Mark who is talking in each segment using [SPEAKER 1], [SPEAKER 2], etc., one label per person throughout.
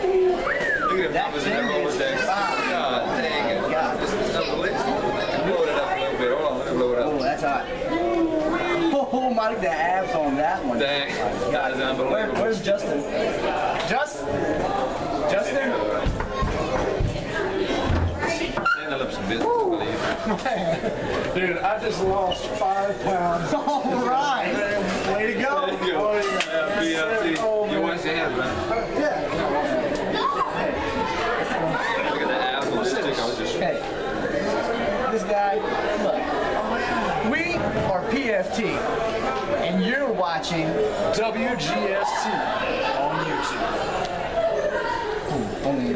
[SPEAKER 1] Look at that thing is God dang it. This is unbelievable. Blow it up a little bit. Hold on, let me blow it up.
[SPEAKER 2] Oh, that's hot. Oh, my, the abs on that one.
[SPEAKER 1] Dang. That is unbelievable.
[SPEAKER 2] Where's Justin? Justin?
[SPEAKER 1] Stand up some business, I believe.
[SPEAKER 3] Dude, I just lost 5 pounds.
[SPEAKER 2] All right. Way to go.
[SPEAKER 1] There you go.
[SPEAKER 3] Oh, yeah.
[SPEAKER 1] BLT. You wash your hands, man.
[SPEAKER 3] Yeah.
[SPEAKER 1] Look at the abs on this stick. I was just...
[SPEAKER 2] Hey, this guy, look, we are PFT, and you're watching
[SPEAKER 3] WGS-TV on YouTube.
[SPEAKER 2] only.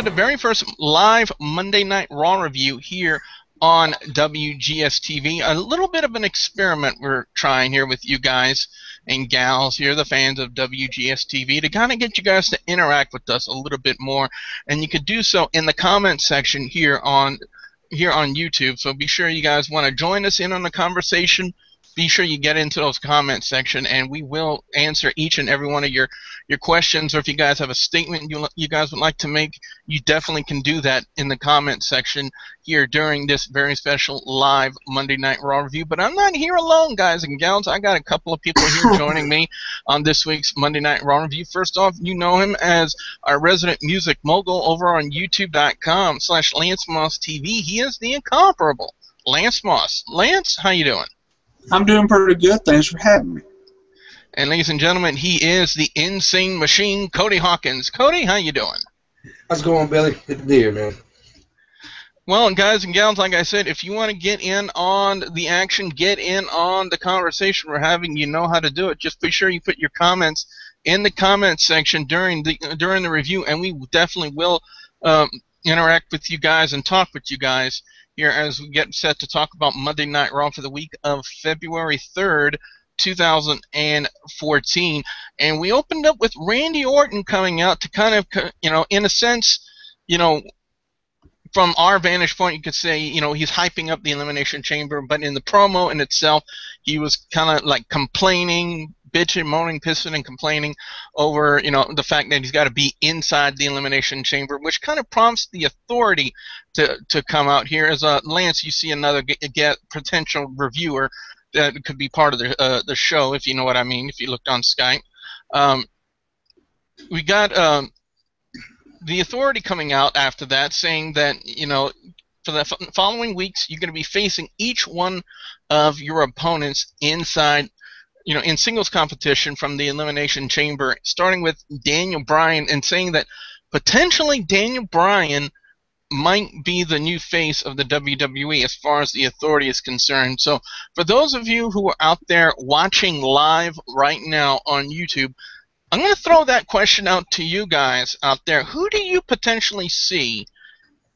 [SPEAKER 4] The very first live Monday Night Raw review here on WGS-TV. A little bit of an experiment we're trying here with you guys and gals here, the fans of WGS-TV, to kind of get you guys to interact with us a little bit more. And you could do so in the comment section here on YouTube. So be sure you guys want to join us in on the conversation. Be sure you get into those comment section, and we will answer each and every one of your questions. Or if you guys have a statement you guys would like to make, you definitely can do that in the comment section here during this very special live Monday Night Raw review. But I'm not here alone, guys and gals. I got a couple of people here joining me on this week's Monday Night Raw review. First off, you know him as our resident music mogul over on YouTube.com/LanceMossTV. He is the incomparable Lance Moss. Lance, how you doing?
[SPEAKER 5] I'm doing pretty good. Thanks for having me.
[SPEAKER 4] And ladies and gentlemen, he is the insane machine, Cody Hawkinz. Cody, how you doing?
[SPEAKER 6] How's it going, Billy? Good to be here, man.
[SPEAKER 4] Well, and guys and gals, like I said, if you want to get in on the action, get in on the conversation we're having, you know how to do it. Just be sure you put your comments in the comments section during the review, and we definitely will interact with you guys and talk with you guys here as we get set to talk about Monday Night Raw for the week of February 3rd, 2014. And we opened up with Randy Orton coming out to kind of, in a sense, from our vantage point, you could say, he's hyping up the Elimination Chamber, but in the promo in itself, he was kind of like complaining, bitching, moaning, pissing, and complaining over, the fact that he's got to be inside the Elimination Chamber, which kind of prompts the Authority to come out here. As Lance, you see another potential reviewer that could be part of the show, if you know what I mean, if you looked on Skype. We got the Authority coming out after that, saying that, for the following weeks, you're going to be facing each one of your opponents inside, in singles competition from the Elimination Chamber, starting with Daniel Bryan, and saying that potentially Daniel Bryan might be the new face of the WWE as far as the Authority is concerned. So for those of you who are out there watching live right now on YouTube, I'm going to throw that question out to you guys out there. Who do you potentially see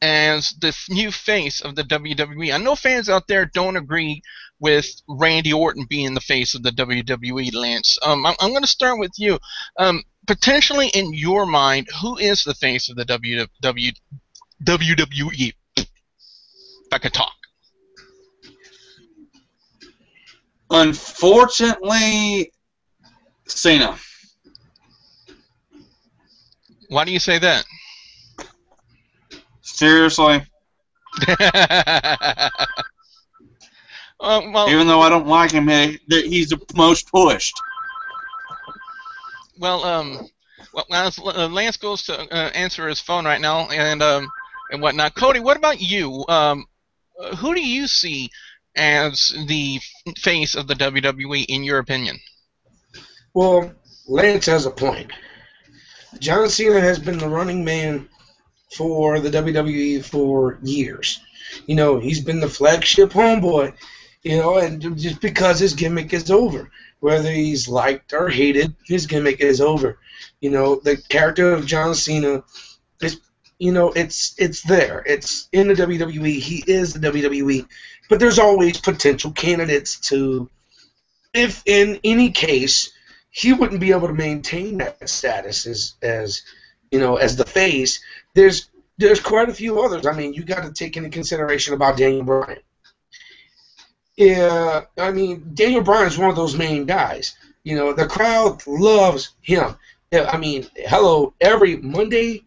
[SPEAKER 4] as the new face of the WWE? I know fans out there don't agree with Randy Orton being the face of the WWE, Lance. I'm going to start with you. Potentially, in your mind, who is the face of the WWE? If I could talk.
[SPEAKER 5] Unfortunately, Cena.
[SPEAKER 4] Why do you say that?
[SPEAKER 5] Seriously?
[SPEAKER 4] Well,
[SPEAKER 5] even though I don't like him, he's the most pushed.
[SPEAKER 4] Well, as Lance goes to answer his phone right now and whatnot, Cody, what about you? Who do you see as the face of the WWE, in your opinion?
[SPEAKER 6] Well, Lance has a point. John Cena has been the running man for the WWE for years. He's been the flagship homeboy, and just because his gimmick is over. Whether he's liked or hated, his gimmick is over. The character of John Cena is, it's there. It's in the WWE. He is the WWE. But there's always potential candidates to, if in any case, he wouldn't be able to maintain that status as as the face. There's quite a few others. I mean, you got to take into consideration about Daniel Bryan. Yeah, I mean, Daniel Bryan is one of those main guys. The crowd loves him. Yeah, I mean, hello, every Monday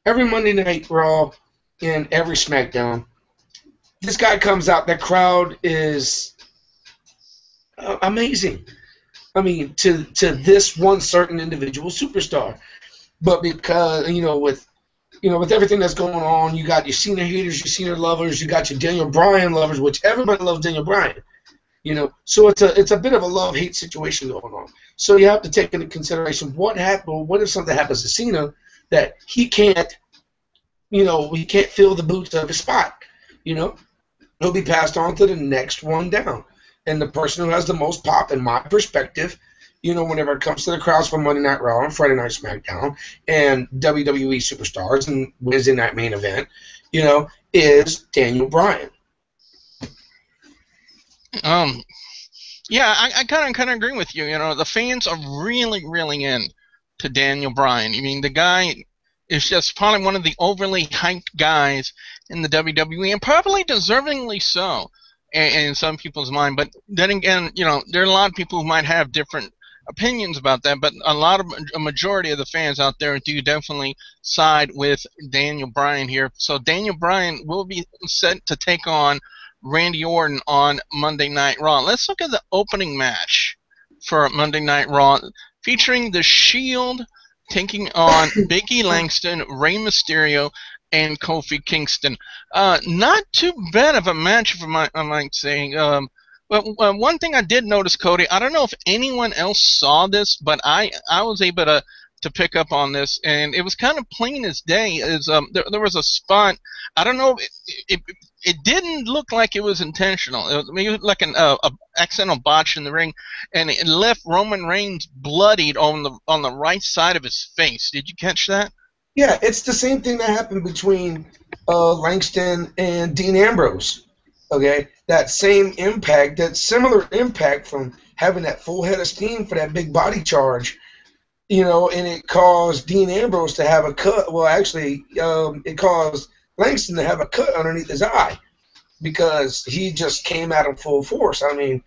[SPEAKER 6] Night Raw and every SmackDown, this guy comes out. The crowd is amazing. I mean, to this one certain individual superstar, but because with everything that's going on, you got your Cena haters, your Cena lovers, you got your Daniel Bryan lovers, which everybody loves Daniel Bryan. So it's a bit of a love-hate situation going on. So you have to take into consideration what if something happens to Cena that he can't fill the boots of his spot. He'll be passed on to the next one down. And the person who has the most pop, in my perspective, whenever it comes to the crowds for Monday Night Raw and Friday Night SmackDown and WWE superstars and wins in that main event, is Daniel Bryan.
[SPEAKER 4] Yeah, I kind of agree with you. The fans are really, really into Daniel Bryan. I mean, the guy is just probably one of the overly hyped guys in the WWE, and probably deservingly so in some people's mind. But then again, there are a lot of people who might have different opinions about that, but a majority of the fans out there do definitely side with Daniel Bryan here. So Daniel Bryan will be set to take on Randy Orton on Monday Night Raw. Let's look at the opening match for Monday Night Raw, featuring The Shield taking on Big E Langston, Rey Mysterio, and Kofi Kingston. Not too bad of a match, I might say. But one thing I did notice, Cody, I don't know if anyone else saw this, but I was able to pick up on this, and it was kind of plain as day. There was a spot. I don't know. It didn't look like it was intentional. It was maybe like an accidental botch in the ring, and it left Roman Reigns bloodied on the right side of his face. Did you catch that?
[SPEAKER 6] Yeah, it's the same thing that happened between Langston and Dean Ambrose. Okay, that same impact, that similar impact from having that full head of steam for that big body charge, and it caused Dean Ambrose to have a cut. Well, actually, it caused Langston to have a cut underneath his eye because he just came at him full force. I mean,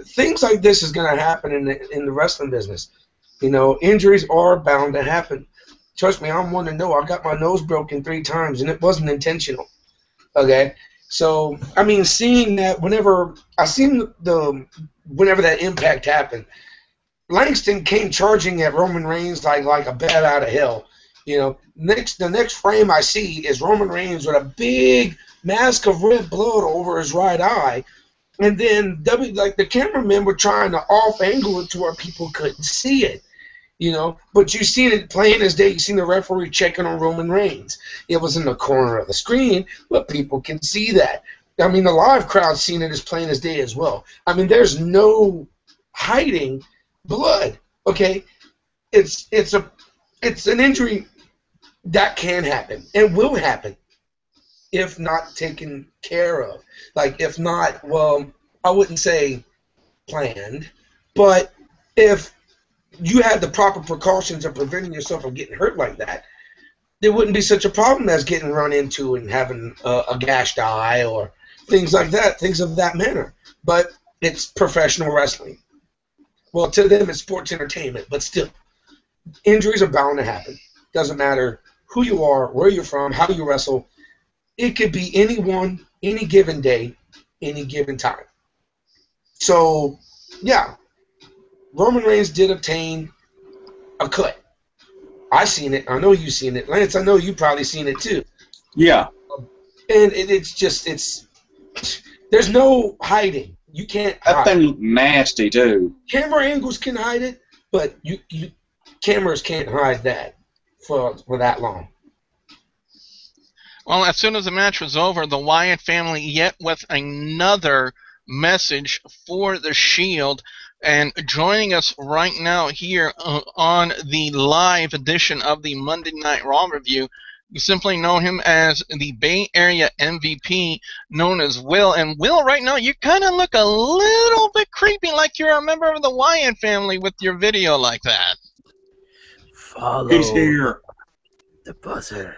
[SPEAKER 6] things like this is going to happen in the wrestling business. Injuries are bound to happen. Trust me, I'm one to know. I got my nose broken 3 times, and it wasn't intentional. Okay? So, I mean, seeing that whenever that impact happened, Langston came charging at Roman Reigns like a bat out of hell. The next frame I see is Roman Reigns with a big mask of red blood over his right eye, and then the cameramen were trying to off angle it to where people couldn't see it. But you seen it plain as day. You seen the referee checking on Roman Reigns. It was in the corner of the screen, but people can see that. I mean, the live crowd seen it as plain as day as well. I mean, there's no hiding blood. Okay, it's an injury that can happen and will happen if not taken care of. If not, well, I wouldn't say planned, but if you had the proper precautions of preventing yourself from getting hurt like that, there wouldn't be such a problem as getting run into and having a gashed eye or things like that, things of that manner. But it's professional wrestling. Well, to them, it's sports entertainment, but still, injuries are bound to happen. Doesn't matter who you are, where you're from, how you wrestle. It could be anyone, any given day, any given time. So, yeah. Roman Reigns did obtain a cut. I seen it. I know you seen it. Lance, I know you probably seen it too.
[SPEAKER 5] Yeah.
[SPEAKER 6] And it's there's no hiding. You can't hide.
[SPEAKER 5] That thing looked nasty too.
[SPEAKER 6] Camera angles can hide it, but cameras can't hide that for that long.
[SPEAKER 4] Well, as soon as the match was over, the Wyatt family yet with another message for the Shield. And joining us right now here on the live edition of the Monday Night Raw review, you simply know him as the Bay Area MVP, known as Will. And Will, right now, you kind of look a little bit creepy, like you're a member of the Wyatt family with your video like that.
[SPEAKER 5] He's here.
[SPEAKER 2] The buzzer.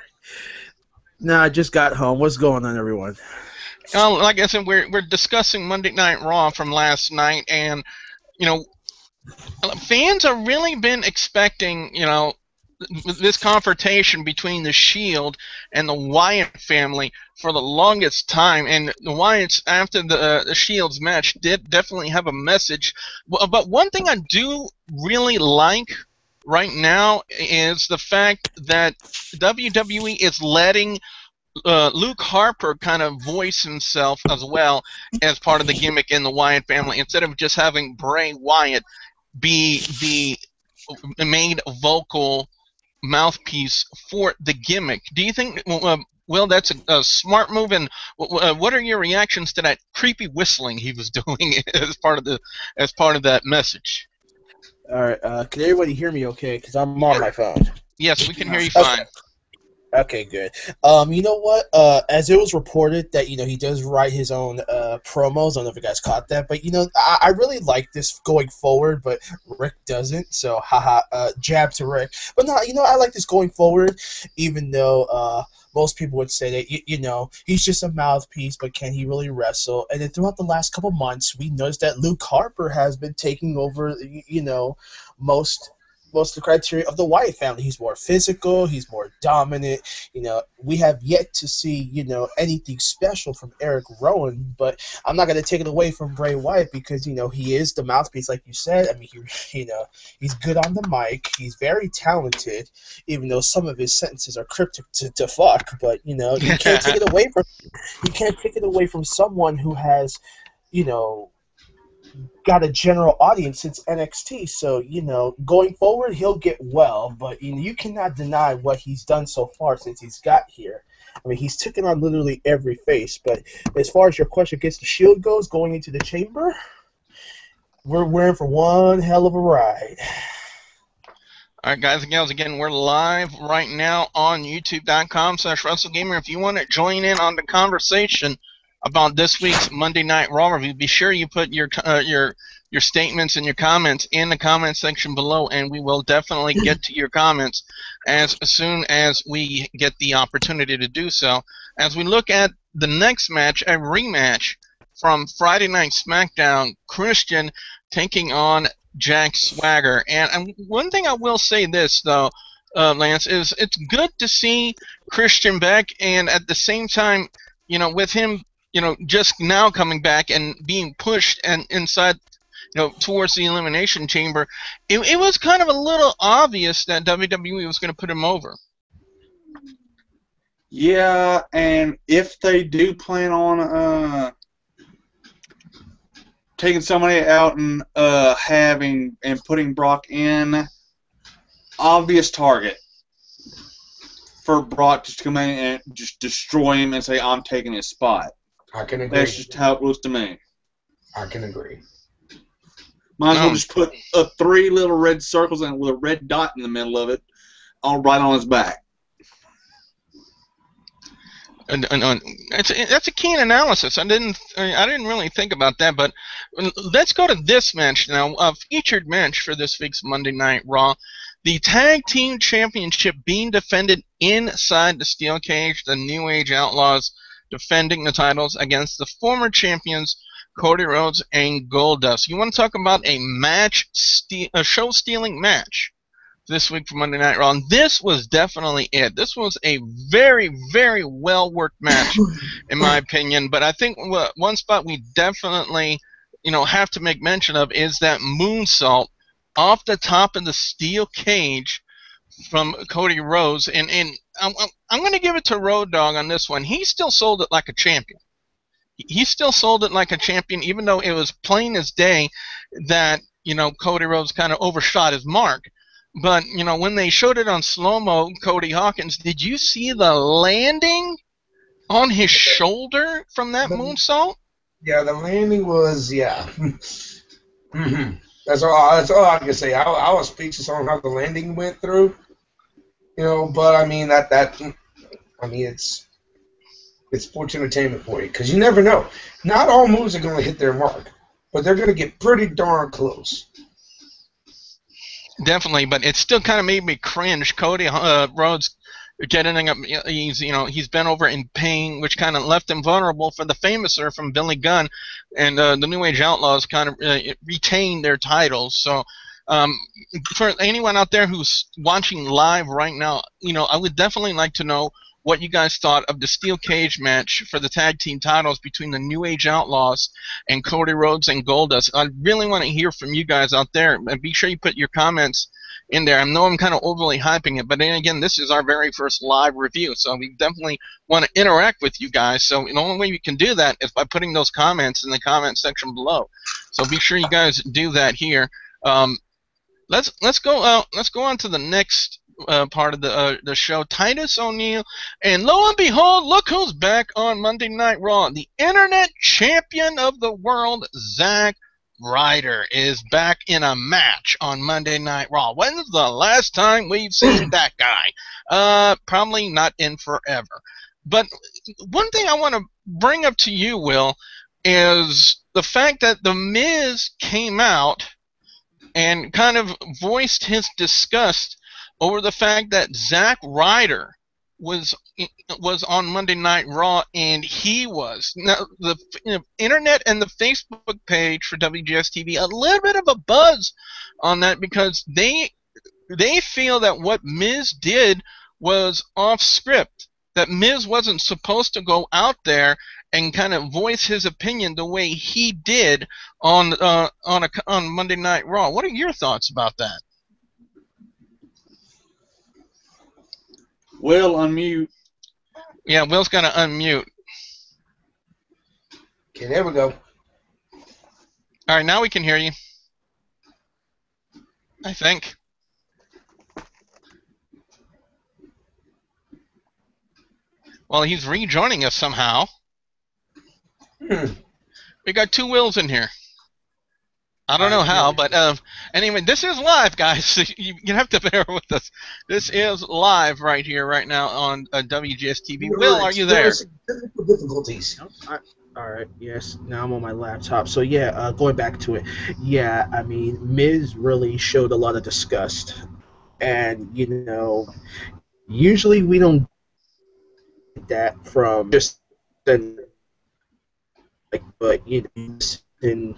[SPEAKER 2] Nah, I just got home. What's going on, everyone?
[SPEAKER 4] Like I said, we're discussing Monday Night Raw from last night, and fans have really been expecting this confrontation between the Shield and the Wyatt family for the longest time, and the Wyatts, after the Shield's match, did definitely have a message. But one thing I do really like right now is the fact that WWE is letting Luke Harper kind of voice himself as well as part of the gimmick in the Wyatt family, instead of just having Bray Wyatt be the main vocal mouthpiece for the gimmick. Do you think, Will, that's a smart move? And what are your reactions to that creepy whistling he was doing as part of that message?
[SPEAKER 2] All right, can everybody hear me okay? Because I'm on my phone.
[SPEAKER 4] Yes, we can hear you fine.
[SPEAKER 2] Okay, good. You know what? As it was reported that he does write his own promos. I don't know if you guys caught that, but I really like this going forward. But Rick doesn't, so haha. Jab to Rick. But no, I like this going forward, even though most people would say that he's just a mouthpiece, but can he really wrestle? And then throughout the last couple months, we noticed that Luke Harper has been taking over. Most of the criteria of the Wyatt family. He's more physical. He's more dominant. We have yet to see, anything special from Eric Rowan, but I'm not going to take it away from Bray Wyatt because, he is the mouthpiece, like you said. I mean, he's good on the mic. He's very talented, even though some of his sentences are cryptic to fuck, but, you can't take it away from someone who has, got a general audience since NXT, so going forward he'll get well, but you cannot deny what he's done so far since he's got here. I mean, he's taken on literally every face. But as far as your question against the Shield goes, going into the Chamber, we're in for one hell of a ride.
[SPEAKER 4] All right, guys and gals, again, we're live right now on youtube.com/Wrestlegamer. If you want to join in on the conversation about this week's Monday Night Raw review, be sure you put your statements and your comments in the comment section below, and we will definitely get to your comments as soon as we get the opportunity to do so. As we look at the next match, a rematch from Friday Night SmackDown, Christian taking on Jack Swagger. And one thing I will say this, though, Lance, is it's good to see Christian back, and at the same time, with him just now coming back and being pushed and inside, towards the Elimination Chamber, it was kind of a little obvious that WWE was going to put him over.
[SPEAKER 5] Yeah, and if they do plan on taking somebody out and putting Brock in, obvious target for Brock just to come in and just destroy him and say, I'm taking his spot.
[SPEAKER 6] I can agree.
[SPEAKER 5] That's just how it looks to me.
[SPEAKER 6] I can agree.
[SPEAKER 5] Might as well just put 3 little red circles and with a red dot in the middle of it, right on his back.
[SPEAKER 4] And that's a keen analysis. I didn't really think about that, but let's go to this match now. A featured match for this week's Monday Night Raw. The Tag Team Championship being defended inside the steel cage. The New Age Outlaws defending the titles against the former champions Cody Rhodes and Goldust. You want to talk about a show-stealing match this week for Monday Night Raw? And this was definitely it. This was a very, very well-worked match, in my opinion. But I think one spot we definitely, have to make mention of is that moonsault off the top of the steel cage from Cody Rhodes, and I'm going to give it to Road Dogg on this one. He still sold it like a champion. He still sold it like a champion, even though it was plain as day that Cody Rhodes kind of overshot his mark. But when they showed it on slow-mo, Cody Hawkinz, did you see the landing on his shoulder from that moonsault?
[SPEAKER 6] Yeah, the landing was mm-hmm. That's all I can say. I was speechless on how the landing went through. But I mean it's sports entertainment for you, because you never know. Not all moves are going to hit their mark, but they're going to get pretty darn close.
[SPEAKER 4] Definitely, but it still kind of made me cringe. Cody Rhodes, getting up. He's been over in pain, which kind of left him vulnerable for the famouser from Billy Gunn, and the New Age Outlaws kind of retained their titles. So. For anyone out there who's watching live right now, I would definitely like to know what you guys thought of the steel cage match for the tag team titles between the New Age Outlaws and Cody Rhodes and Goldust. I really want to hear from you guys out there, and be sure you put your comments in there. I know I'm kind of overly hyping it, but then again, this is our very first live review, so we definitely want to interact with you guys. So the only way we can do that is by putting those comments in the comment section below. So be sure you guys do that here. Let's go on to the next part of the show. Titus O'Neil, and lo and behold, look who's back on Monday Night Raw. The Internet Champion of the world, Zack Ryder, is back in a match on Monday Night Raw. When's the last time we've seen that guy? Probably not in forever. But one thing I want to bring up to you, Will, is the fact that The Miz came out and kind of voiced his disgust over the fact that Zack Ryder was on Monday Night Raw, and he was. Now, the internet and the Facebook page for WGS-TV, a little bit of a buzz on that, because they feel that what Miz did was off script, that Miz wasn't supposed to go out there and kind of voice his opinion the way he did on Monday Night Raw. What are your thoughts about that?
[SPEAKER 5] Will, unmute.
[SPEAKER 4] Yeah, Will's got to unmute.
[SPEAKER 6] Okay, there we go.
[SPEAKER 4] All right, now we can hear you, I think. Well, he's rejoining us somehow. We got two Wills in here. I don't know how, but anyway, this is live, guys. So you have to bear with us. This is live right here, right now on WGS-TV. Will, are you there?
[SPEAKER 6] Technical difficulties.
[SPEAKER 2] All right, yes. Now I'm on my laptop. So yeah, going back to it. Yeah, I mean, Miz really showed a lot of disgust, and usually we don't get that from just then. But and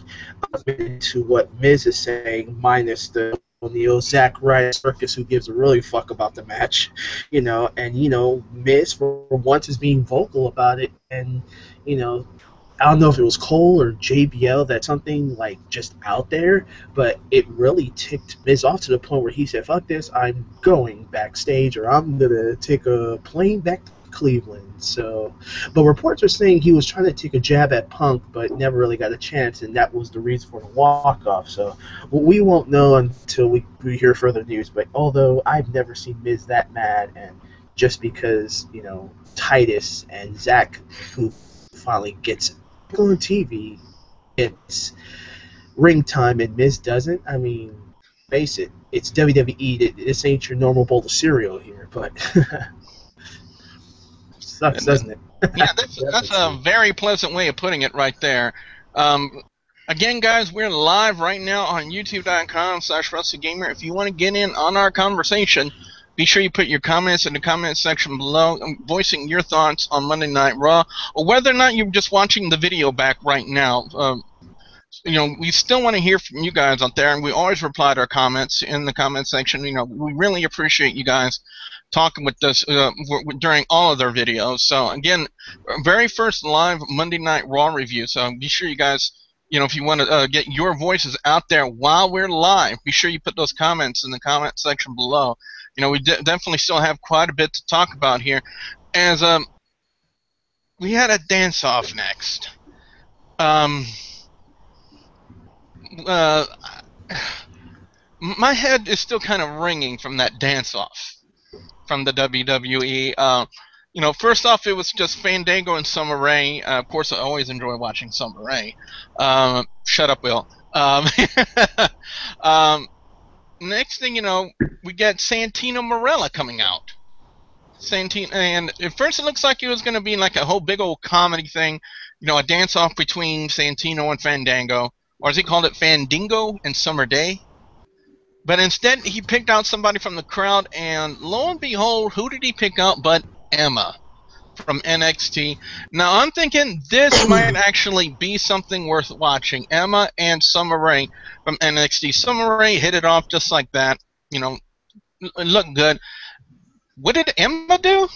[SPEAKER 2] to what Miz is saying, minus the O'Neil Zack Ryder circus, who gives a really fuck about the match, and Miz for once is being vocal about it, and I don't know if it was Cole or JBL that's something like just out there, but it really ticked Miz off to the point where he said, "Fuck this, I'm going backstage, or I'm gonna take a plane back to Cleveland." So, but reports are saying he was trying to take a jab at Punk, but never really got a chance, and that was the reason for the walk-off. So we won't know until we hear further news. But although I've never seen Miz that mad, and just because Titus and Zack, who finally gets on TV, it's ring time, and Miz doesn't. I mean, face it, it's WWE. This ain't your normal bowl of cereal here, but. Sucks, doesn't it?
[SPEAKER 4] Yeah, that's a very pleasant way of putting it right there. Again, guys, we're live right now on youtube.com/Wrestlegamer. If you want to get in on our conversation, be sure you put your comments in the comment section below, voicing your thoughts on Monday Night Raw, or whether or not you're just watching the video back right now. We still want to hear from you guys out there, and we always reply to our comments in the comment section. We really appreciate you guys talking with us during all of their videos. So again, very first live Monday Night Raw review. So be sure you guys, if you want to get your voices out there while we're live, be sure you put those comments in the comment section below. We definitely still have quite a bit to talk about here, as we had a dance-off next. My head is still kind of ringing from that dance-off from the WWE. First off, it was just Fandango and Summer Rae. Of course, I always enjoy watching Summer Rae. Shut up, Will. Next thing you know, we get Santino Marella coming out. And at first it looks like it was going to be like a whole big old comedy thing, a dance-off between Santino and Fandango. Or as he called it, Fandingo and Summer Day. But instead, he picked out somebody from the crowd, and lo and behold, who did he pick out but Emma from NXT? Now, I'm thinking this might actually be something worth watching. Emma and Summer Rae from NXT. Summer Rae hit it off just like that. You know, it looked good. What did Emma do?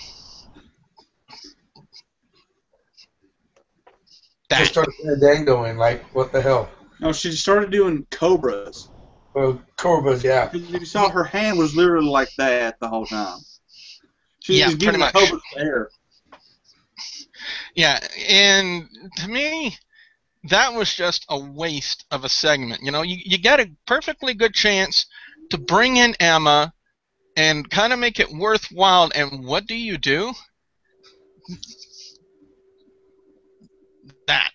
[SPEAKER 6] Just started dangoing, like, what the hell?
[SPEAKER 5] No, she started doing cobras.
[SPEAKER 6] Well, Corbus, yeah.
[SPEAKER 5] You saw her hand was literally like that the whole time. She was giving the cobras air.
[SPEAKER 4] Yeah, and to me, that was just a waste of a segment. You know, you get a perfectly good chance to bring in Emma and kind of make it worthwhile, and what do? That.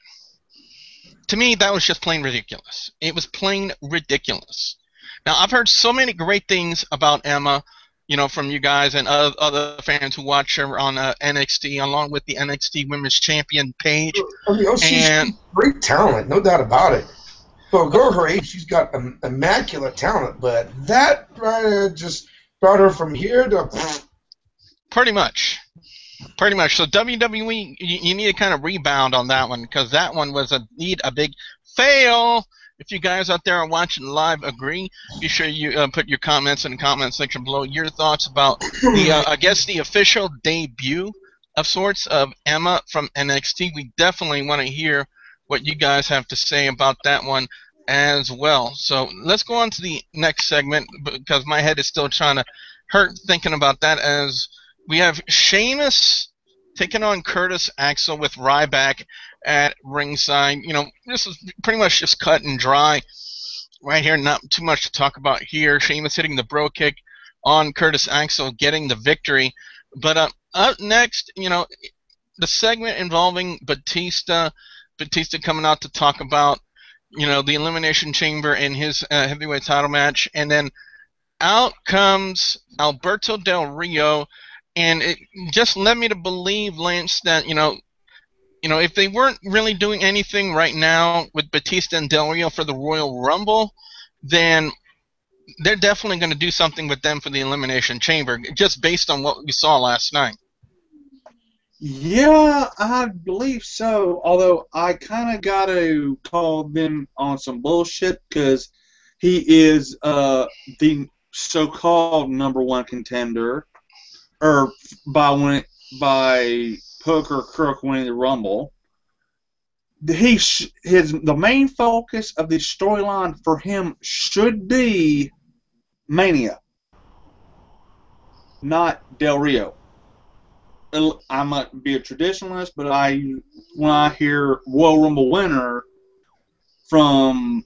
[SPEAKER 4] To me, that was just plain ridiculous. It was plain ridiculous. Now, I've heard so many great things about Emma, you know, from you guys and other fans who watch her on NXT, along with the NXT Women's Champion page.
[SPEAKER 6] I mean, she's great talent, no doubt about it. For a girl her age, she's got immaculate talent, but that just brought her from here to...
[SPEAKER 4] Pretty much. So WWE, you need to kind of rebound on that one, because that one was a big fail. If you guys out there are watching live agree, be sure you put your comments in the comment section below. Your thoughts about the, I guess, the official debut of sorts of Emma from NXT. We definitely want to hear what you guys have to say about that one as well. So let's go on to the next segment, because my head is still trying to hurt thinking about that, as we have Sheamus taking on Curtis Axel with Ryback at ringside. You know, this is pretty much just cut and dry right here. Not too much to talk about here. Sheamus hitting the bro kick on Curtis Axel, getting the victory. But up next, you know, the segment involving Batista coming out to talk about, you know, the Elimination Chamber and his heavyweight title match. And then out comes Alberto Del Rio. And it just led me to believe, Lance, that, you know, if they weren't really doing anything right now with Batista and Del Rio for the Royal Rumble, then they're definitely going to do something with them for the Elimination Chamber, just based on what we saw last night.
[SPEAKER 5] Yeah, I believe so. Although I kind of got to call them on some bullshit, because he is the so-called number 1 contender. Or by Hook or Crook winning the Rumble. The main focus of the storyline for him should be Mania, not Del Rio. I might be a traditionalist, but when I hear Royal Rumble winner from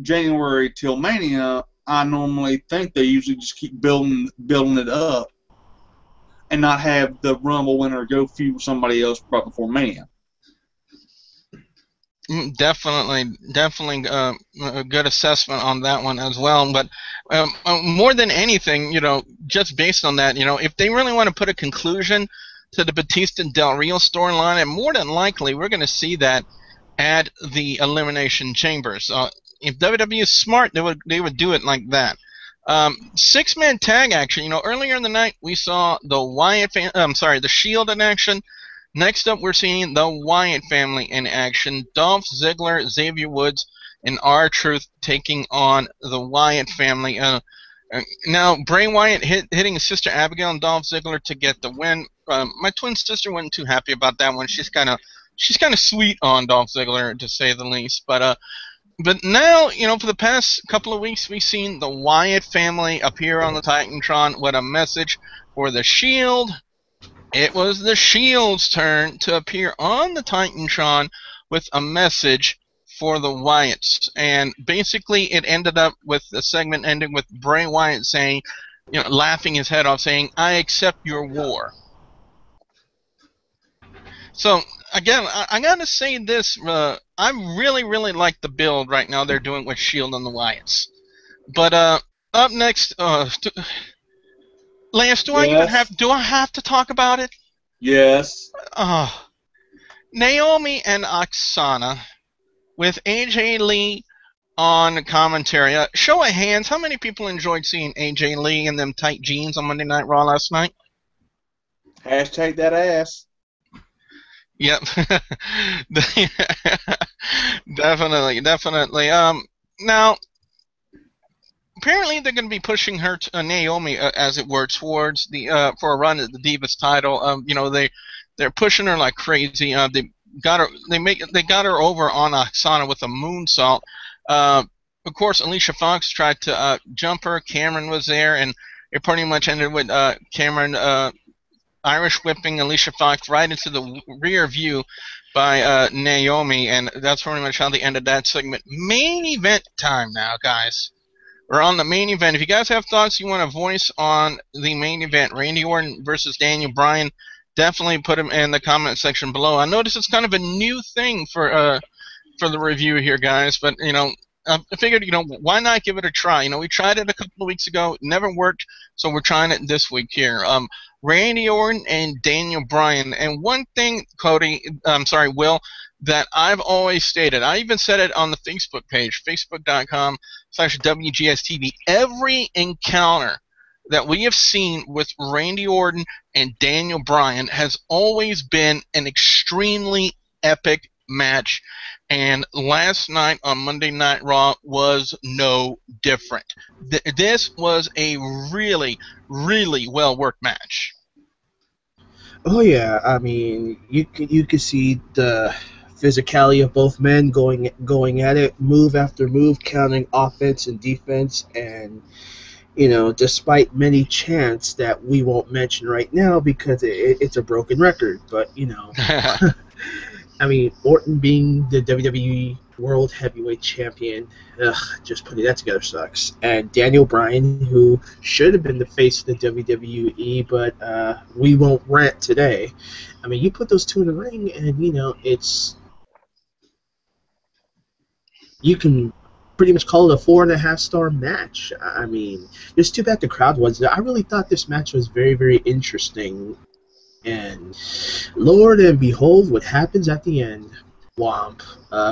[SPEAKER 5] January till Mania, I normally think they usually just keep building it up, and not have the Rumble winner go feud with somebody else right before Mania.
[SPEAKER 4] Definitely a good assessment on that one as well. But more than anything, you know, just based on that, you know, if they really want to put a conclusion to the Batista and Del Rio storyline, and more than likely we're going to see that at the Elimination Chamber. So if WWE is smart, they would do it like that. 6-man tag action. You know, earlier in the night we saw the Shield in action. Next up, we're seeing the Wyatt family in action. Dolph Ziggler, Xavier Woods, and R-Truth taking on the Wyatt family. Now, Bray Wyatt hitting his sister Abigail and Dolph Ziggler to get the win. My twin sister wasn't too happy about that one. She's kind of sweet on Dolph Ziggler, to say the least. But now, you know, for the past couple of weeks, we've seen the Wyatt family appear on the Titantron with a message for the Shield. It was the Shield's turn to appear on the Titantron with a message for the Wyatts. And basically, it ended up with the segment ending with Bray Wyatt saying, you know, laughing his head off, saying, "I accept your war." So, again, I gotta say this, I really like the build right now they're doing with Shield and the Wyatts. But, up next, Lance, do I have to talk about it?
[SPEAKER 5] Yes.
[SPEAKER 4] Naomi and Oksana with AJ Lee on commentary. Show of hands, how many people enjoyed seeing AJ Lee in them tight jeans on Monday Night Raw last night?
[SPEAKER 5] Hashtag that ass.
[SPEAKER 4] Yep. Definitely. Now, apparently they're going to be pushing her to Naomi, as it were, towards the for a run at the Divas title. They're pushing her like crazy. They got her over on Oksana with a moonsault. Of course, Alicia Fox tried to jump her. Cameron was there, and it pretty much ended with Cameron Irish whipping Alicia Fox right into the rear view by Naomi, and that's pretty much how they ended that segment. Main event time now, guys. We're on the main event. If you guys have thoughts you want to voice on the main event, Randy Orton versus Daniel Bryan, definitely put them in the comment section below. I notice it's kind of a new thing for the review here, guys, but I figured, why not give it a try? We tried it a couple of weeks ago, it never worked, so we're trying it this week here. Randy Orton and Daniel Bryan, and one thing, Will, that I've always stated, I even said it on the Facebook page, facebook.com/WGS-TV. Every encounter that we have seen with Randy Orton and Daniel Bryan has always been an extremely epic match, and last night on Monday Night Raw was no different. This was a really, really well-worked match.
[SPEAKER 2] Oh yeah, I mean, you could see the physicality of both men going at it, move after move, counting offense and defense, and despite many chants that we won't mention right now because it's a broken record, but I mean, Orton being the WWE World Heavyweight Champion, just putting that together sucks. And Daniel Bryan, who should have been the face of the WWE, but we won't rant today. I mean, you put those two in the ring, and you can pretty much call it a 4.5-star match. I mean, it's too bad the crowd wasn't. I really thought this match was very, very interesting. And Lord and behold, what happens at the end. Womp.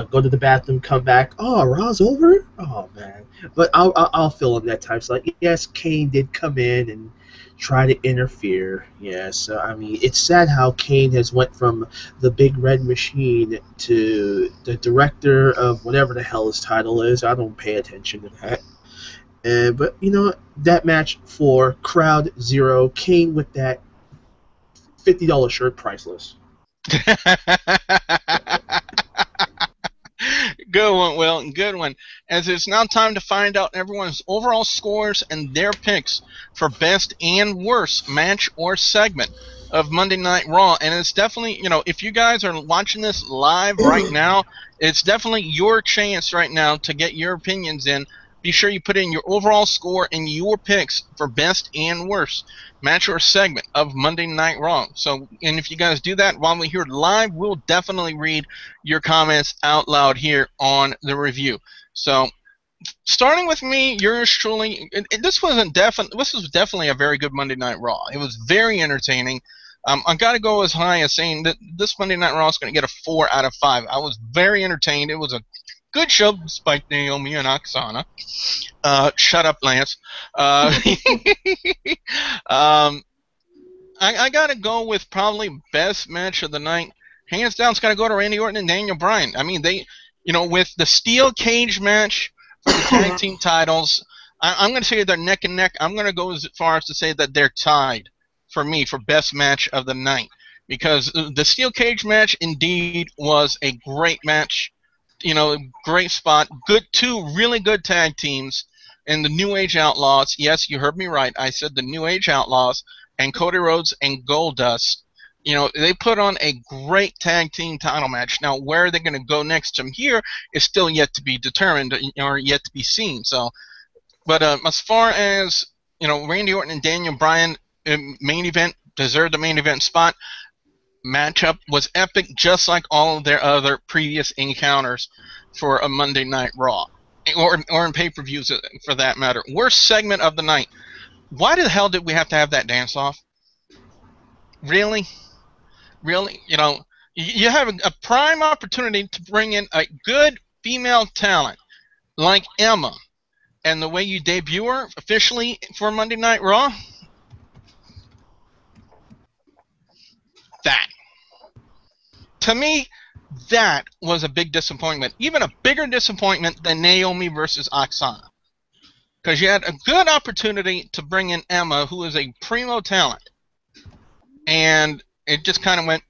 [SPEAKER 2] Go to the bathroom, come back. Oh, Raw's over? Oh, man. But I'll fill in that time slot. Yes, Kane did come in and try to interfere. Yeah, so, I mean, it's sad how Kane has went from the big red machine to the director of whatever the hell his title is. I don't pay attention to that. But, that match for Crowd Zero, Kane with that $50 shirt, priceless.
[SPEAKER 4] Good one, Will. Good one. As it's now time to find out everyone's overall scores and their picks for best and worst match or segment of Monday Night Raw. And it's definitely, if you guys are watching this live right now, it's definitely your chance right now to get your opinions in. Be sure you put in your overall score and your picks for best and worst match or segment of Monday Night Raw. So, and if you guys do that while we're here live, we'll definitely read your comments out loud here on the review. So, starting with me, yours truly, this was definitely a very good Monday Night Raw. It was very entertaining. I got to go as high as saying that this Monday Night Raw is going to get a 4 out of 5. I was very entertained. It was a good show despite Naomi and Oksana. Shut up, Lance. I got to go with probably best match of the night. Hands down, it's got to go to Randy Orton and Daniel Bryan. I mean, they, with the steel cage match for the tag team titles, I'm going to say they're neck and neck. I'm going to go as far as to say that they're tied for me for best match of the night. Because the steel cage match indeed was a great match. Great spot. Two really good tag teams in the New Age Outlaws. Yes, you heard me right. I said the New Age Outlaws and Cody Rhodes and Goldust. They put on a great tag team title match. Now, where they're going to go next from here is still yet to be determined or yet to be seen. So, but as far as Randy Orton and Daniel Bryan main event deserved the main event spot. Matchup was epic, just like all of their other previous encounters for a Monday Night Raw, or in pay-per-views for that matter. Worst segment of the night. Why the hell did we have to have that dance-off? Really? You have a prime opportunity to bring in a good female talent like Emma, and the way you debut her officially for Monday Night Raw, that. To me, that was a big disappointment. Even a bigger disappointment than Naomi versus Oksana. Because you had a good opportunity to bring in Emma, who is a primo talent. And it just kind of went...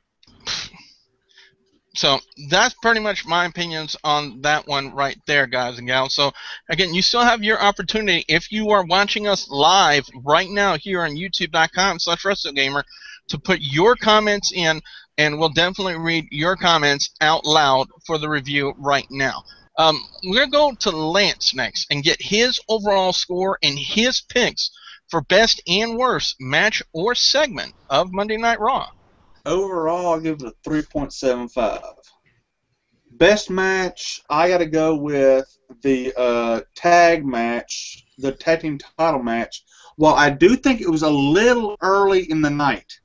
[SPEAKER 4] So that's pretty much my opinions on that one right there, guys and gals. So, again, you still have your opportunity. If you are watching us live right now here on youtube.com/WrestleGamer, to put your comments in, and we'll definitely read your comments out loud for the review right now. We're going to go to Lance next and get his overall score and his picks for best and worst match or segment of Monday Night Raw.
[SPEAKER 5] Overall, I'll give it a 3.75. Best match, I got to go with the tag match, the tag team title match. While I do think it was a little early in the night,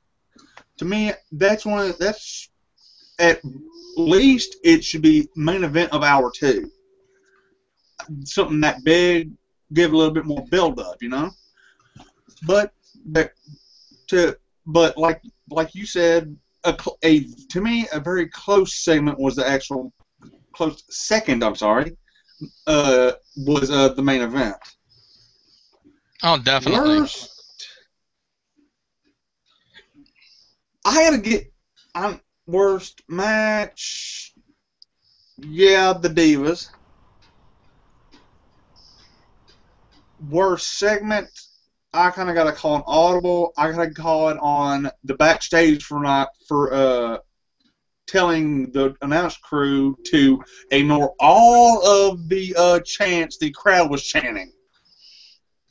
[SPEAKER 5] to me, that's at least it should be main event of hour 2. Something that big, give a little bit more build up, you know. But like you said, to me a very close segment was the actual close second. I'm sorry, was the main event.
[SPEAKER 4] Oh, definitely.
[SPEAKER 5] I gotta get worst match. Yeah, the Divas. Worst segment. I kind of got to call an audible. I got to call it on the backstage for telling the announce crew to ignore all of the chants the crowd was chanting.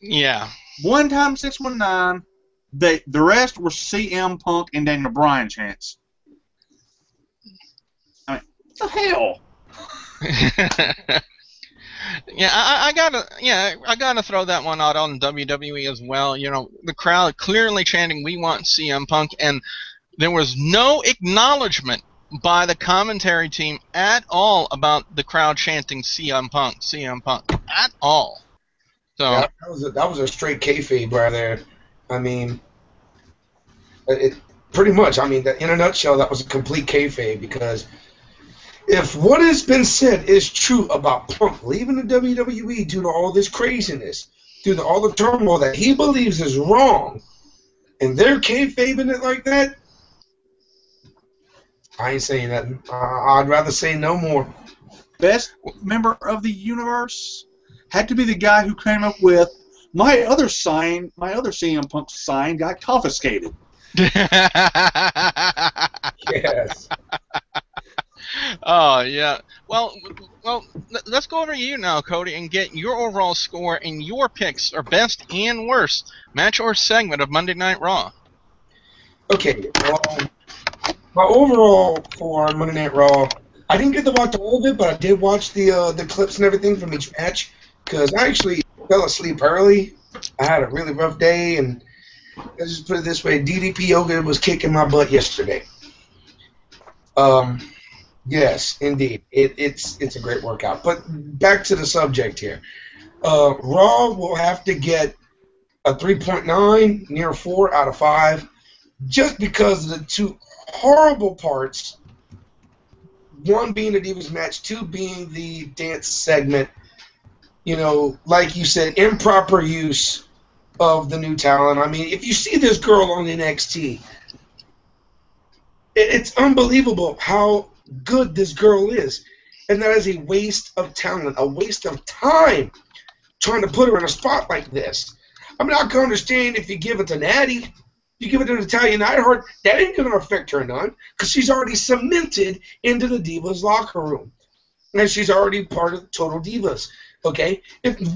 [SPEAKER 4] Yeah.
[SPEAKER 5] One time 619. The rest were CM Punk and Daniel Bryan chants. I mean, what the hell?
[SPEAKER 4] Yeah, I gotta throw that one out on WWE as well. You know, the crowd clearly chanting, "We want CM Punk," and there was no acknowledgement by the commentary team at all about the crowd chanting "CM Punk, CM Punk" at all. So
[SPEAKER 6] yeah, that was a straight kayfabe right there. I mean, it pretty much. I mean, in a nutshell, that was a complete kayfabe because if what has been said is true about Punk leaving the WWE due to all this craziness, due to all the turmoil that he believes is wrong, and they're kayfabing it like that, I ain't saying nothing. I'd rather say no more.
[SPEAKER 5] Best member of the universe had to be the guy who came up with my other CM Punk sign got confiscated.
[SPEAKER 6] Yes.
[SPEAKER 4] Oh, yeah. Well, let's go over to you now, Cody, and get your overall score and your picks or best and worst match or segment of Monday Night Raw.
[SPEAKER 6] Okay, well, my overall for Monday Night Raw, I didn't get to watch all of it, but I did watch the clips and everything from each match because I actually fell asleep early. I had a really rough day, and let's just put it this way, DDP Yoga was kicking my butt yesterday. Yes, indeed. It's a great workout. But back to the subject here. Raw will have to get a 3.9, near 4 out of 5, just because of the two horrible parts. One being the Divas match, 2 being the dance segment. You know, like you said, improper use of the new talent. I mean, if you see this girl on NXT, it's unbelievable how good this girl is. And that is a waste of talent, a waste of time trying to put her in a spot like this. I mean, I can understand if you give it to Natty, you give it to Natalya Neidhart, that ain't going to affect her none because she's already cemented into the Divas locker room. And she's already part of Total Divas. Okay?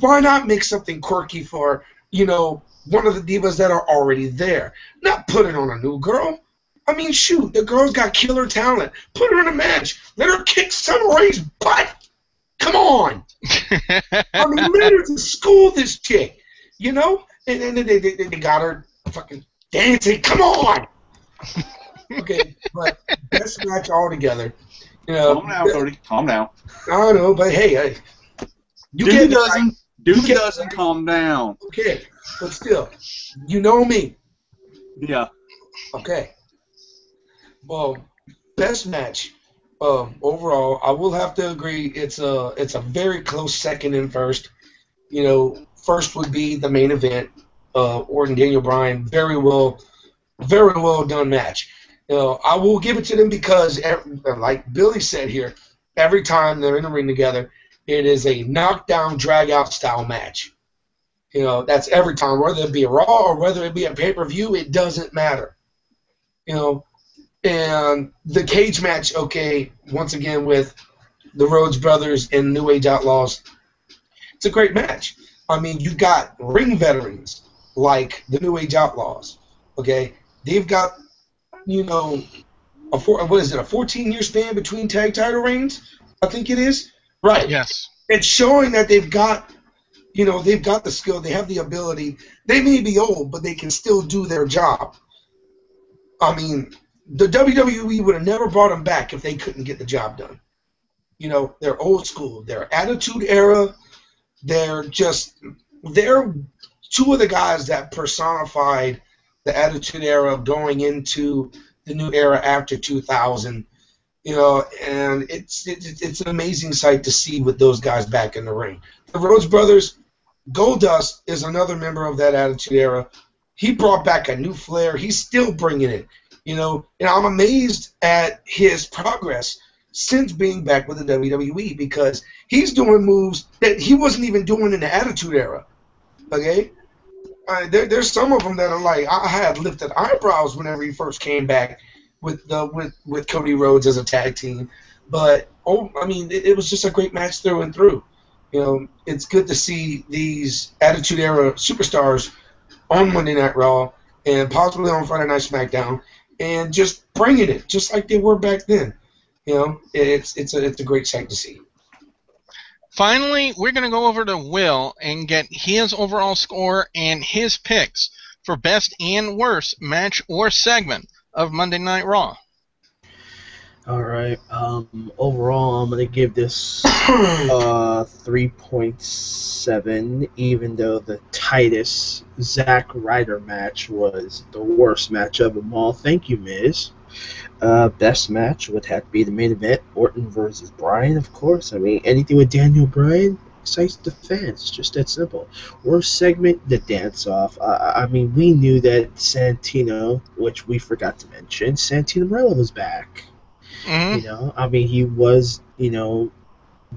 [SPEAKER 6] Why not make something quirky for, you know, one of the Divas that are already there? Not put it on a new girl. I mean, shoot, the girl's got killer talent. Put her in a match. Let her kick Summer Rae's butt. Come on. I'm ready to school this chick, you know? And then they got her fucking dancing. Come on. Okay, but best match altogether. You know,
[SPEAKER 5] Calm down, Cody. Calm down.
[SPEAKER 6] I know, but hey, You
[SPEAKER 5] Dude
[SPEAKER 6] can't
[SPEAKER 5] doesn't. Dude
[SPEAKER 6] can't-
[SPEAKER 5] doesn't calm down.
[SPEAKER 6] Okay, but still, you know me.
[SPEAKER 5] Yeah.
[SPEAKER 6] Okay. Well, best match. Overall, I will have to agree. It's a very close second and first. First would be the main event. Orton Daniel Bryan, very well done match. I will give it to them because, like Billy said here, every time they're in the ring together, it is a knockdown, drag out style match. That's every time, whether it be a Raw or whether it be a pay-per-view, it doesn't matter. And the cage match, okay, once again with the Rhodes brothers and New Age Outlaws, it's a great match. I mean, you've got ring veterans like the New Age Outlaws, okay? They've got, a 14-year span between tag title reigns? I think it is. Right.
[SPEAKER 4] Yes.
[SPEAKER 6] It's showing that they've got the skill, they have the ability. They may be old, but they can still do their job. I mean, the WWE would have never brought them back if they couldn't get the job done. They're old school. They're Attitude Era. They're two of the guys that personified the Attitude Era going into the new era after 2000. And it's an amazing sight to see with those guys back in the ring. The Rhodes brothers, Goldust is another member of that Attitude Era. He brought back a new flair. He's still bringing it. And I'm amazed at his progress since being back with the WWE because he's doing moves that he wasn't even doing in the Attitude Era. Okay? There's some of them that are like, I had lifted eyebrows whenever he first came back with Cody Rhodes as a tag team. But, it was just a great match through and through. It's good to see these Attitude Era superstars on Monday Night Raw and possibly on Friday Night SmackDown and just bringing it, just like they were back then. It's a great sight to see.
[SPEAKER 4] Finally, we're going to go over to Will and get his overall score and his picks for best and worst match or segment of Monday Night Raw.
[SPEAKER 2] All right. Overall, I'm gonna give this 3.7, even though the tightest Zack Ryder match was the worst match of them all. Thank you, Miz. Best match would have to be the main event, Orton versus Bryan, of course. I mean, anything with Daniel Bryan excites the fans. It's just that simple. Worst segment, the dance-off. We knew that Santino, which we forgot to mention, Santino Marella was back.
[SPEAKER 4] Mm-hmm.
[SPEAKER 2] He was,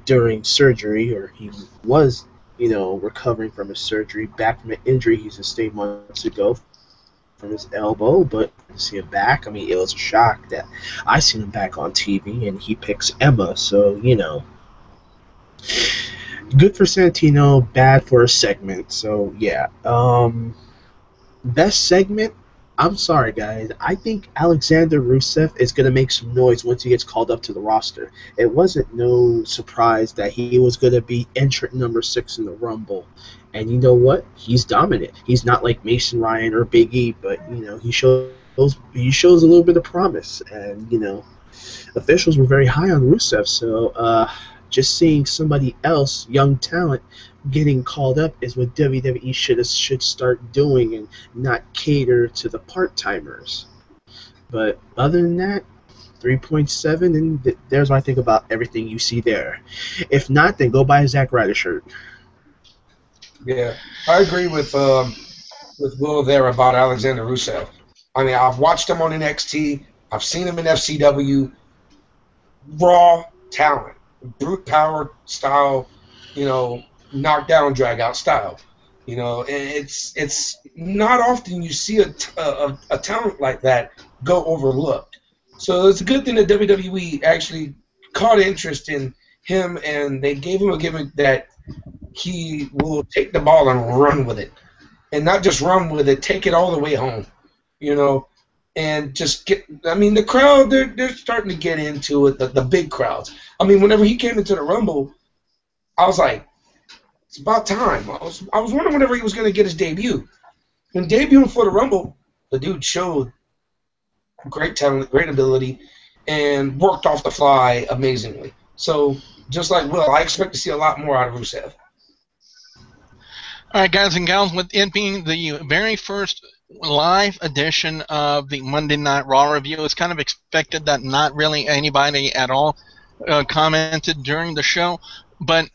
[SPEAKER 2] during surgery, or he was, recovering from his surgery, back from an injury he sustained months ago from his elbow, but to see him back, it was a shock that I seen him back on TV, and he picks Emma, so, good for Santino, bad for a segment, so, yeah. Best segment, I'm sorry, guys. I think Alexander Rusev is going to make some noise once he gets called up to the roster. It wasn't no surprise that he was going to be entrant number 6 in the Rumble. And you know what? He's dominant. He's not like Mason Ryan or Big E, but, he shows a little bit of promise. And, officials were very high on Rusev, so just seeing somebody else, young talent, getting called up is what WWE should start doing and not cater to the part-timers. But other than that, 3.7, and there's what I think about everything you see there. If not, then go buy a Zack Ryder shirt.
[SPEAKER 6] Yeah, I agree with Will there about Alexander Rusev. I've watched him on NXT. I've seen him in FCW. Raw talent, brute power style, knockdown, drag out style. It's not often you see a talent like that go overlooked. So it's a good thing that WWE actually caught interest in him, and they gave him a gimmick that he will take the ball and run with it, and not just run with it, take it all the way home. And just get. The crowd, they're starting to get into it. The big crowds. Whenever he came into the Rumble, I was like, it's about time. I was wondering whenever he was going to get his debut. When debuting for the Rumble, the dude showed great talent, great ability, and worked off the fly amazingly. So, just like Will, I expect to see a lot more out of Rusev.
[SPEAKER 4] All right, guys and gals, with it being the very first live edition of the Monday Night Raw review, it's kind of expected that not really anybody at all commented during the show. But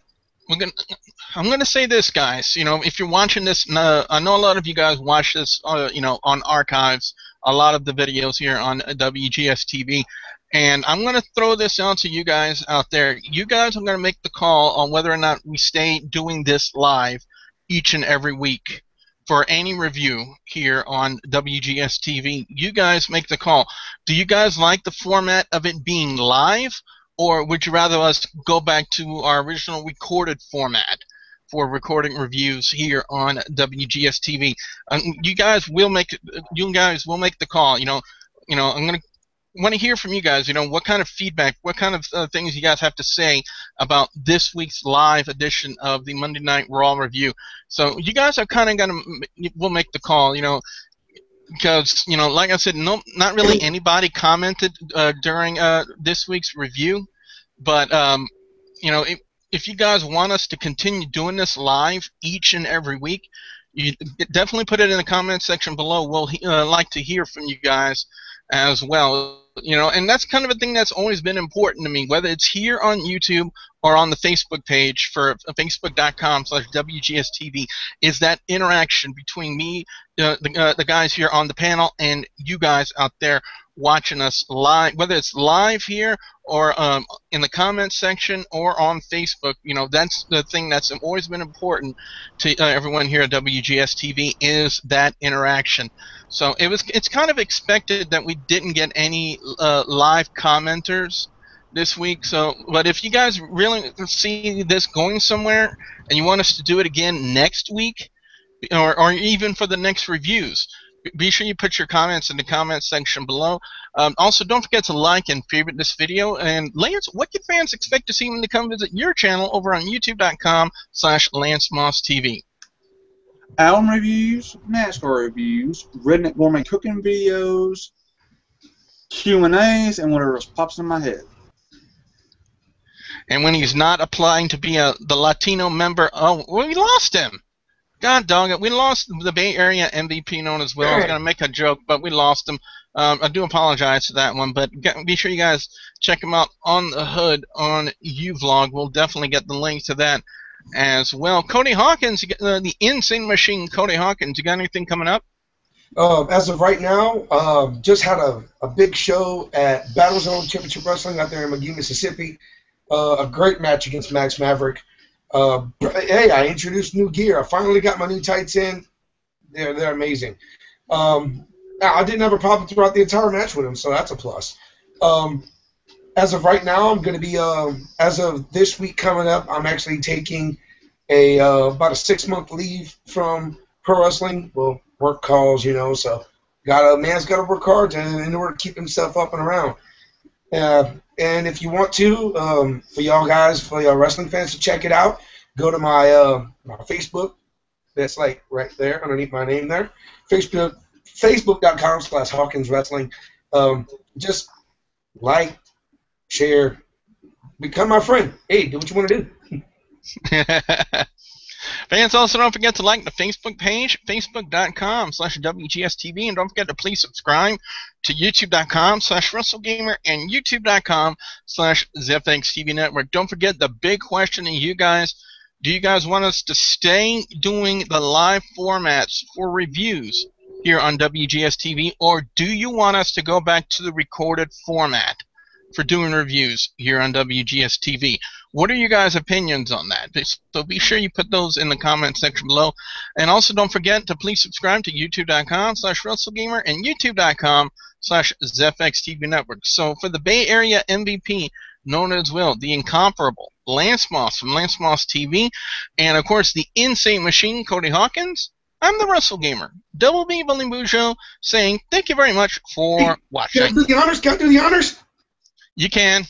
[SPEAKER 4] I'm gonna say this, guys. You know, if you're watching this, I know a lot of you guys watch this, you know, on archives. A lot of the videos here on WGS-TV. And I'm going to throw this out to you guys out there. You guys are going to make the call on whether or not we stay doing this live each and every week for any review here on WGS-TV. You guys make the call. Do you guys like the format of it being live, or would you rather us go back to our original recorded format for recording reviews here on WGS-TV? You guys will make the call. You know, I'm going to want to hear from you guys. You know, what kind of feedback, what kind of things you guys have to say about this week's live edition of the Monday Night Raw review. So you guys are kind of will make the call, you know, because, you know, like I said, not really anybody commented during this week's review, but you know, if you guys want us to continue doing this live each and every week, you definitely put it in the comment section below. We'll like to hear from you guys as well. You know, and that's kind of a thing that's always been important to me, whether it's here on YouTube or on the Facebook page for facebook.com/WGS-TV, is that interaction between me, the guys here on the panel, and you guys out there watching us live, whether it's live here or in the comments section or on Facebook. You know, that's the thing that's always been important to everyone here at WGS-TV, is that interaction. So it's kind of expected that we didn't get any live commenters this week. So, but if you guys really see this going somewhere and you want us to do it again next week, or even for the next reviews, be sure you put your comments in the comments section below. Also, don't forget to like and favorite this video. And Lance, what can fans expect to see when they come visit your channel over on youtube.com/LanceMossTV?
[SPEAKER 5] Album reviews, NASCAR reviews, redneck gourmet cooking videos, Q&As, and whatever else pops in my head.
[SPEAKER 4] And when he's not applying to be the Latino member, oh, well, we lost him. God dog it, we lost the Bay Area MVP known as Will. I was going to make a joke, but we lost him. I do apologize for that one, but be sure you guys check him out on the hood on uVlog. We'll definitely get the link to that as well. Cody Hawkinz, the Insane Machine Cody Hawkinz, you got anything coming up?
[SPEAKER 6] As of right now, just had a big show at Battlezone Championship Wrestling out there in McGee, Mississippi. A great match against Max Maverick. Hey, I introduced new gear. I finally got my new tights in. They're amazing. I didn't have a problem throughout the entire match with him, so that's a plus. As of right now, I'm going to be, as of this week coming up, I'm actually taking about a 6-month leave from pro wrestling. Well, work calls, you know, so man's got to work hard in order to keep himself up and around. And if you want to, for y'all guys, for y'all wrestling fans to check it out, go to my Facebook. That's like right there underneath my name there. Facebook.com/Hawkinz Wrestling. Just like, share, become my friend. Hey, do what you want to do.
[SPEAKER 4] Fans, also don't forget to like the Facebook page, facebook.com/WGS-TV, and don't forget to please subscribe to youtube.com/Wrestlegamer and youtube.com/ZFXTV Network. Don't forget the big question to you guys. Do you guys want us to stay doing the live formats for reviews here on WGS-TV, or do you want us to go back to the recorded format for doing reviews here on WGS-TV? What are you guys' opinions on that? So be sure you put those in the comment section below. And also don't forget to please subscribe to youtube.com/Wrestlegamer and youtube.com/ZFXTV Network. So for the Bay Area MVP, known as Will, the incomparable Lance Moss from Lance Moss TV, and of course the Insane Machine, Cody Hawkinz, I'm the Wrestlegamer, Double B Billy Bujo, saying thank you very much for watching.
[SPEAKER 6] Can I do the honors? Can I do the honors?
[SPEAKER 4] You can.